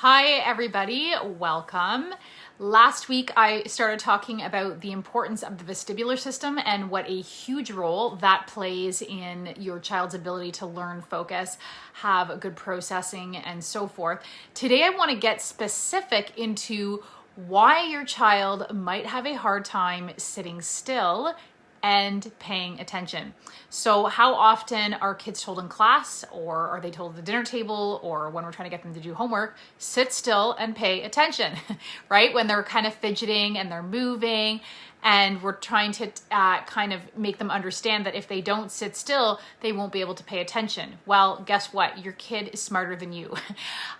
Hi everybody, welcome. Last week I started talking about the importance of the vestibular system and what a huge role that plays in your child's ability to learn, focus, have good processing, and so forth. Today I want to get specific into why your child might have a hard time sitting still and paying attention. So how often are kids told in class, or are they told at the dinner table, or when we're trying to get them to do homework, sit still and pay attention, right? When they're kind of fidgeting and they're moving, and we're trying to kind of make them understand that if they don't sit still, they won't be able to pay attention. Well, guess what? Your kid is smarter than you.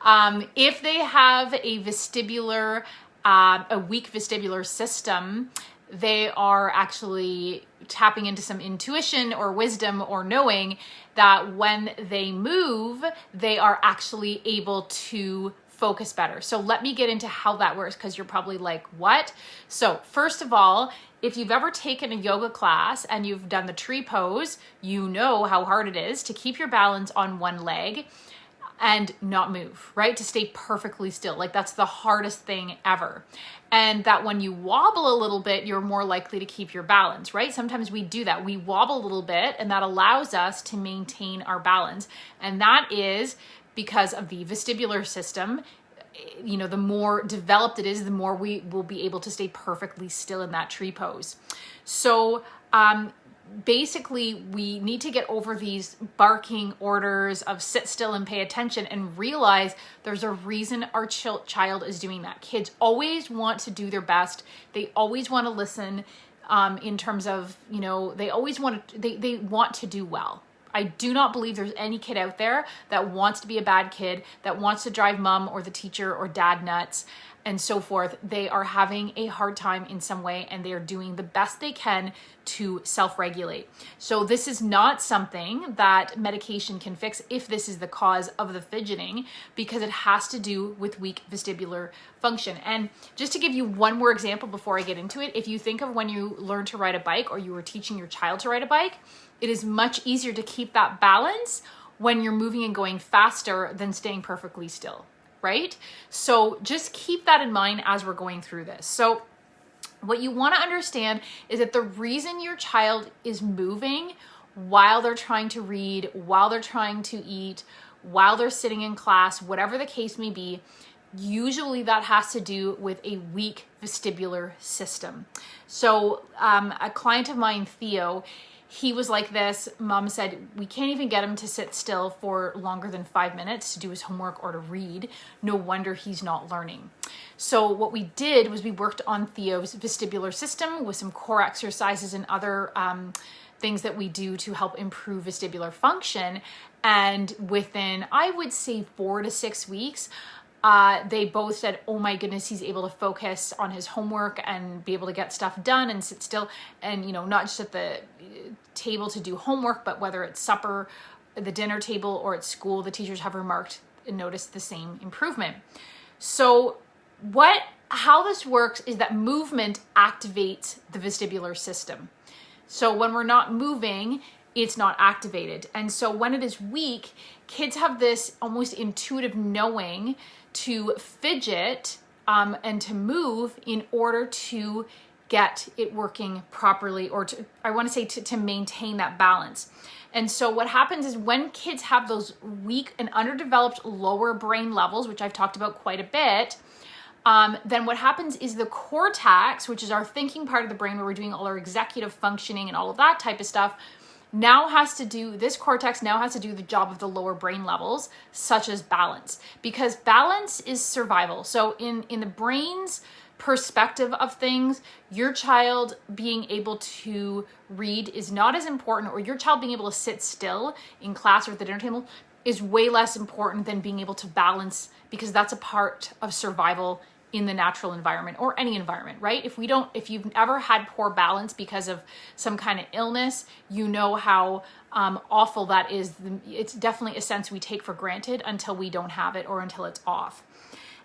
If they have a vestibular, a weak vestibular system, they are actually tapping into some intuition or wisdom or knowing that when they move, they are actually able to focus better. So let me get into how that works, because you're probably like, what? So first of all, if you've ever taken a yoga class and you've done the tree pose, you know how hard it is to keep your balance on one leg and not move, right? To stay perfectly still. Like that's the hardest thing ever. And that when you wobble a little bit, you're more likely to keep your balance, right? Sometimes we do that. We wobble a little bit and that allows us to maintain our balance. And that is because of the vestibular system. You know, the more developed it is, the more we will be able to stay perfectly still in that tree pose. So, basically, we need to get over these barking orders of sit still and pay attention and realize there's a reason our child is doing that. Kids always want to do their best. They always want to listen in terms of, you know, they always want to, they want to do well. I do not believe there's any kid out there that wants to be a bad kid, that wants to drive mom or the teacher or dad nuts and so forth. They are having a hard time in some way and they are doing the best they can to self-regulate. So this is not something that medication can fix if this is the cause of the fidgeting, because it has to do with weak vestibular function. And just to give you one more example before I get into it, if you think of when you learn to ride a bike or you were teaching your child to ride a bike, it is much easier to keep that balance when you're moving and going faster than staying perfectly still, right? So just keep that in mind as we're going through this. So what you want to understand is that the reason your child is moving while they're trying to read, while they're trying to eat, while they're sitting in class, whatever the case may be, usually that has to do with a weak vestibular system. So a client of mine, Theo, he was like this. Mom said, we can't even get him to sit still for longer than 5 minutes to do his homework or to read. No wonder he's not learning. So what we did was we worked on Theo's vestibular system with some core exercises and other things that we do to help improve vestibular function. And within, I would say 4 to 6 weeks, they both said, oh my goodness, he's able to focus on his homework and be able to get stuff done and sit still. And, you know, not just at the table to do homework, but whether it's supper, the dinner table, or at school, the teachers have remarked and noticed the same improvement. So how this works is that movement activates the vestibular system. So when we're not moving, it's not activated. And so when it is weak, kids have this almost intuitive knowing to fidget and to move in order to get it working properly, or to maintain that balance. And so what happens is when kids have those weak and underdeveloped lower brain levels, which I've talked about quite a bit, then what happens is the cortex, which is our thinking part of the brain where we're doing all our executive functioning and all of that type of stuff, this cortex now has to do the job of the lower brain levels, such as balance, because balance is survival. So in the brain's perspective of things, your child being able to read is not as important, or your child being able to sit still in class or at the dinner table is way less important than being able to balance, because that's a part of survival in the natural environment or any environment, right? If you've ever had poor balance because of some kind of illness, you know how awful that is. It's definitely a sense we take for granted until we don't have it or until it's off.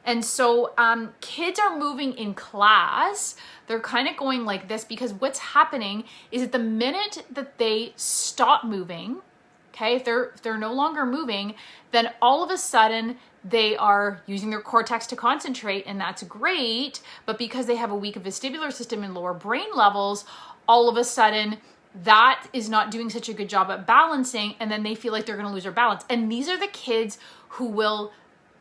And so kids are moving in class. They're kind of going like this because what's happening is at the minute that they stop moving, Okay, if they're no longer moving, then all of a sudden they are using their cortex to concentrate, and that's great. But because they have a weak vestibular system and lower brain levels, all of a sudden that is not doing such a good job at balancing, and then they feel like they're going to lose their balance. And these are the kids who will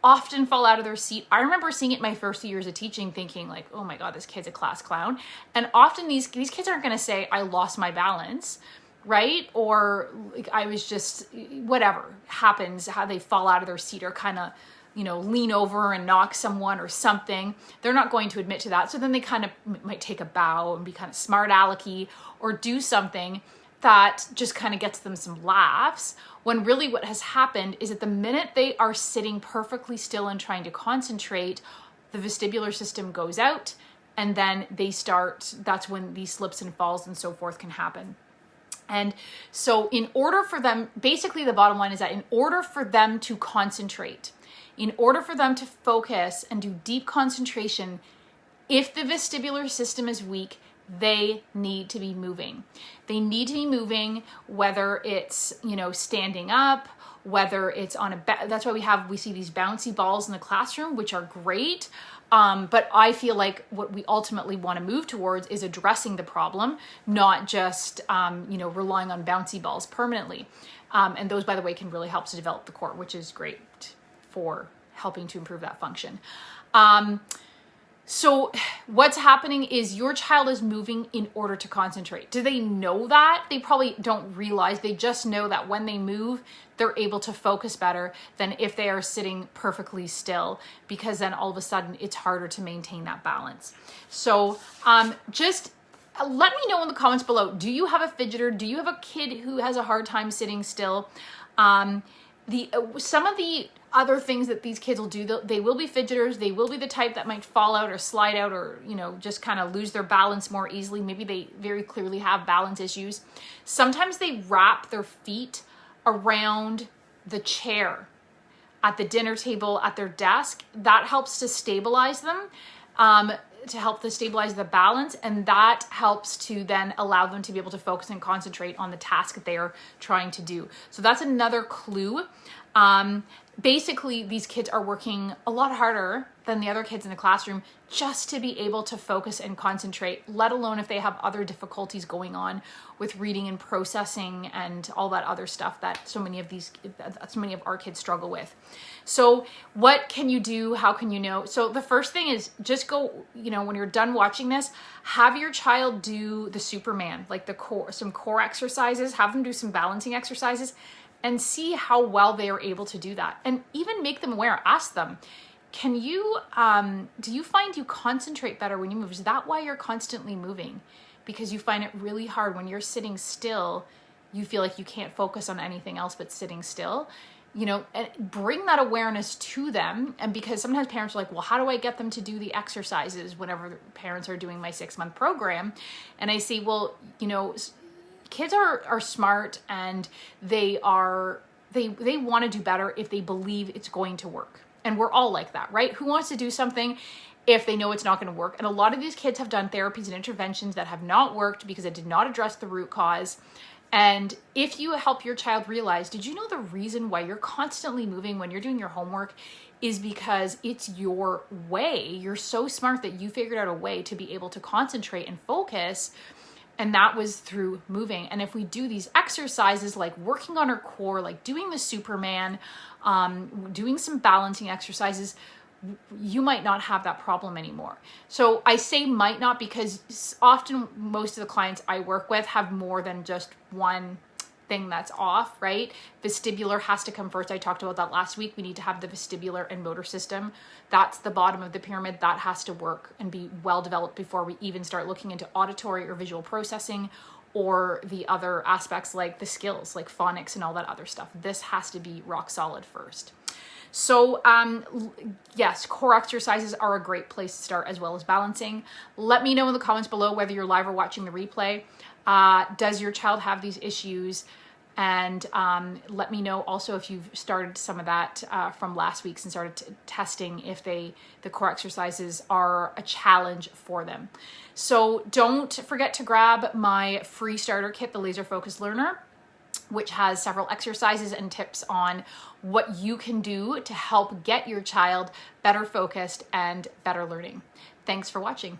often fall out of their seat. I remember seeing it my first few years of teaching, thinking like, oh my God, this kid's a class clown. And often these kids aren't going to say, I lost my balance, right? Or like, I was just, whatever happens, how they fall out of their seat or kind of, lean over and knock someone or something. They're not going to admit to that. So then they kind of might take a bow and be kind of smart alecky or do something that just kind of gets them some laughs, when really what has happened is that the minute they are sitting perfectly still and trying to concentrate, the vestibular system goes out, and then that's when these slips and falls and so forth can happen. And so in order for them, basically the bottom line is that in order for them to concentrate, in order for them to focus and do deep concentration, if the vestibular system is weak, they need to be moving. They need to be moving, whether it's, standing up, whether it's on that's why we see these bouncy balls in the classroom, which are great. But I feel like what we ultimately want to move towards is addressing the problem, not just, relying on bouncy balls permanently. And those, by the way, can really help to develop the core, which is great for helping to improve that function. So what's happening is your child is moving in order to concentrate. Do they know that? They probably don't realize. They just know that when they move, they're able to focus better than if they are sitting perfectly still, because then all of a sudden it's harder to maintain that balance. So just let me know in the comments below. Do you have a fidgeter? Do you have a kid who has a hard time sitting still? Some of the other things that these kids will do, they will be fidgeters. They will be the type that might fall out or slide out or, just kind of lose their balance more easily. Maybe they very clearly have balance issues. Sometimes they wrap their feet around the chair at the dinner table, at their desk. That helps to stabilize them, to help to stabilize the balance. And that helps to then allow them to be able to focus and concentrate on the task that they are trying to do. So that's another clue. Basically, these kids are working a lot harder than the other kids in the classroom just to be able to focus and concentrate, let alone if they have other difficulties going on with reading and processing and all that other stuff that so many of our kids struggle with. So what can you do? How can you know? So the first thing is just go, when you're done watching this, have your child do the Superman, like some core exercises, have them do some balancing exercises, and see how well they are able to do that. And even make them aware, ask them, do you find you concentrate better when you move? Is that why you're constantly moving? Because you find it really hard when you're sitting still, you feel like you can't focus on anything else but sitting still, and bring that awareness to them. And because sometimes parents are like, well, how do I get them to do the exercises whenever parents are doing my 6-month program? And I say, well, kids are smart, and they want to do better if they believe it's going to work. And we're all like that, right? Who wants to do something if they know it's not going to work? And a lot of these kids have done therapies and interventions that have not worked because it did not address the root cause. And if you help your child realize, did you know the reason why you're constantly moving when you're doing your homework is because it's your way. You're so smart that you figured out a way to be able to concentrate and focus. And that was through moving. And if we do these exercises, like working on our core, like doing the Superman, doing some balancing exercises, you might not have that problem anymore. So I say might not because often most of the clients I work with have more than just one thing that's off, right? Vestibular has to come first. I talked about that last week. We need to have the vestibular and motor system. That's the bottom of the pyramid. That has to work and be well developed before we even start looking into auditory or visual processing or the other aspects like the skills, like phonics and all that other stuff. This has to be rock solid first. So yes, core exercises are a great place to start, as well as balancing. Let me know in the comments below whether you're live or watching the replay. Does your child have these issues? And let me know also if you've started some of that from last week and started testing if the core exercises are a challenge for them. So don't forget to grab my free starter kit, the Laser Focused Learner. which has several exercises and tips on what you can do to help get your child better focused and better learning. Thanks for watching.